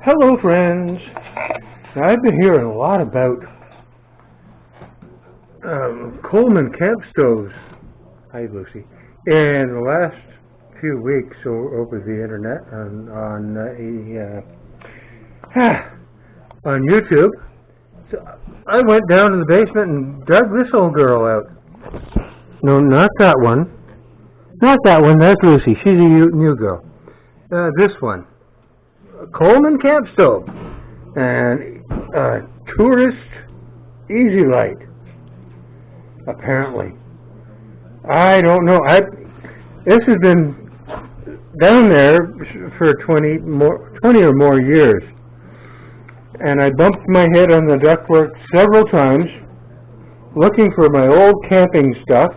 Hello, friends. Now, I've been hearing a lot about Coleman camp stoves. Hi, Lucy. In the last few weeks over the internet on YouTube. So I went down to the basement and dug this old girl out. No, not that one. Not that one. That's Lucy. She's a new girl. This one. Coleman camp stove and tourist easy light. Apparently, I don't know. This has been down there for 20 or more years, and I bumped my head on the ductwork several times, looking for my old camping stuff.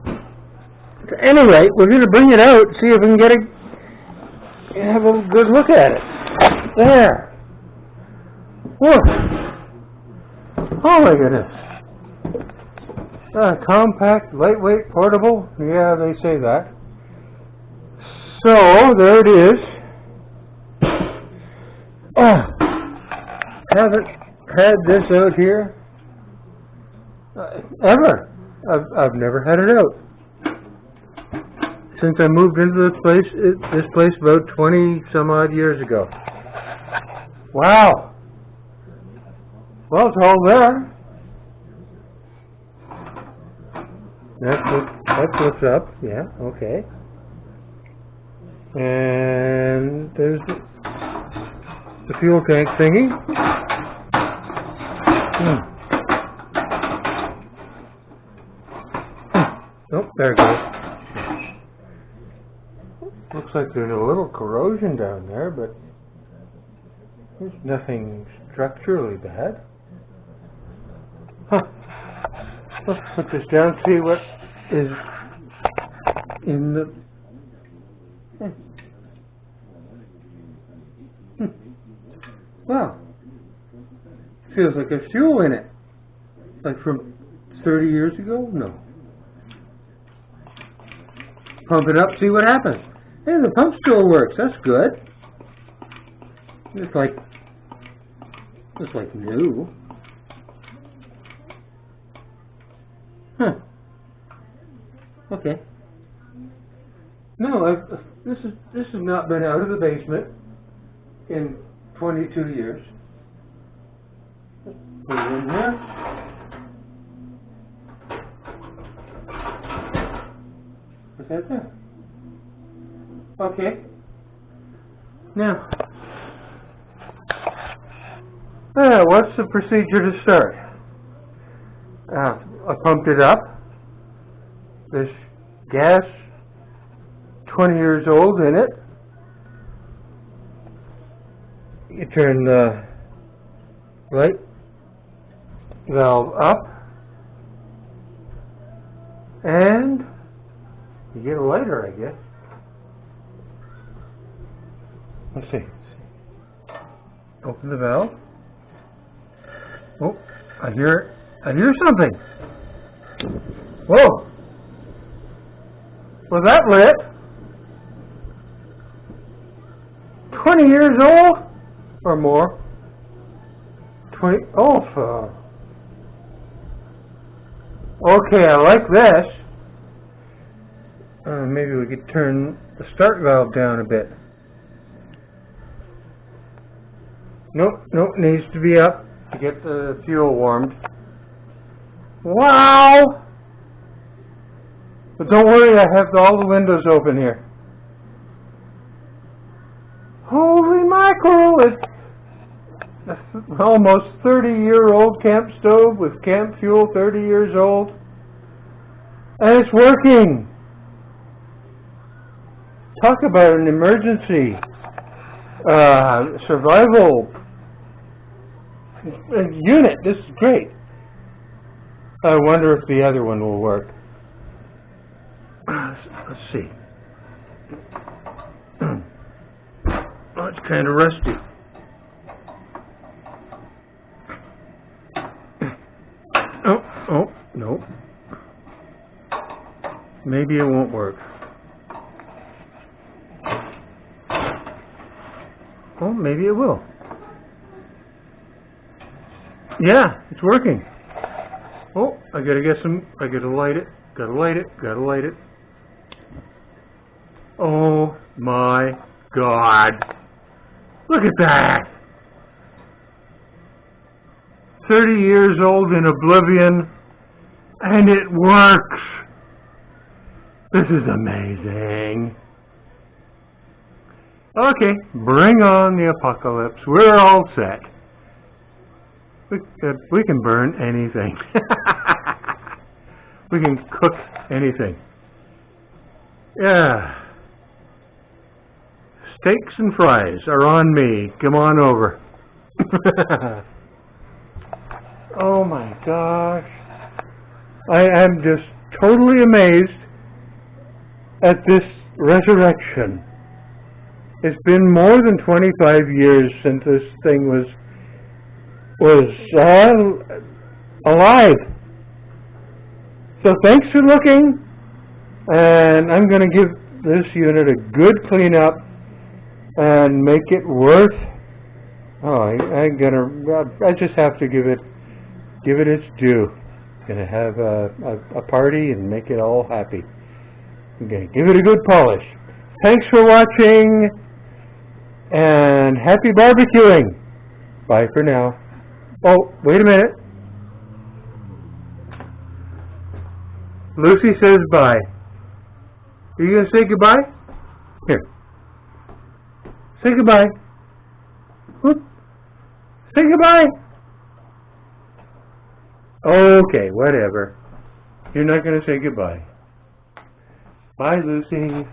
At any rate, we're going to bring it out, see if we can have a good look at it. There. Whoa. Oh my goodness. Compact, lightweight, portable. Yeah, they say that. So, there it is. Haven't had this out here ever. I've never had it out. Since I moved into this place about 20 some odd years ago. Wow. Well, it's all there. That's what's up. Yeah, okay. And there's the fuel tank thingy. Oh, there it goes. Looks like there's a little corrosion down there, but there's nothing structurally bad. Let's put this down, see what is in the... Wow. Feels like there's fuel in it. Like from 30 years ago? No. Pump it up, see what happens. Hey, the pump still works. That's good. It's like new. Huh. Okay. No, this has not been out of the basement in 22 years. Put it in here. What's that there? Okay. Now, what's the procedure to start? I pumped it up. There's gas 20 years old in it. You turn the light valve up and you get a lighter, I guess. Let's see. Open the valve. Oh, I hear something. Whoa. Was that lit? 20 years old or more? 20. Oh, okay, I like this. Maybe we could turn the start valve down a bit. Nope, needs to be up to get the fuel warmed. Wow! But don't worry, I have all the windows open here. Holy mackerel! It's almost 30-year-old camp stove with camp fuel 30 years old. And it's working! Talk about an emergency survival unit. This is great. I wonder if the other one will work. Let's see. Oh, it's kind of rusty. Oh, no. Maybe it won't work. Oh, maybe it will. Yeah, it's working. Oh, I gotta light it. Gotta light it. Oh my God. Look at that. 30 years old in oblivion, and it works. This is amazing. Okay, bring on the apocalypse. We're all set. We can burn anything. We can cook anything. Yeah. Steaks and fries are on me. Come on over. Oh my gosh. I am just totally amazed at this resurrection. It's been more than 25 years since this thing was alive. So thanks for looking, and I'm going to give this unit a good cleanup and make it worth. Oh, I just have to give it its due. Gonna have a party and make it all happy. I'm gonna give it a good polish. Thanks for watching, and happy barbecuing. Bye for now. Oh, wait a minute. Lucy says bye. Are you gonna say goodbye? Here. Say goodbye. Whoop. Say goodbye. Okay, whatever. You're not going to say goodbye. Bye, Lucy.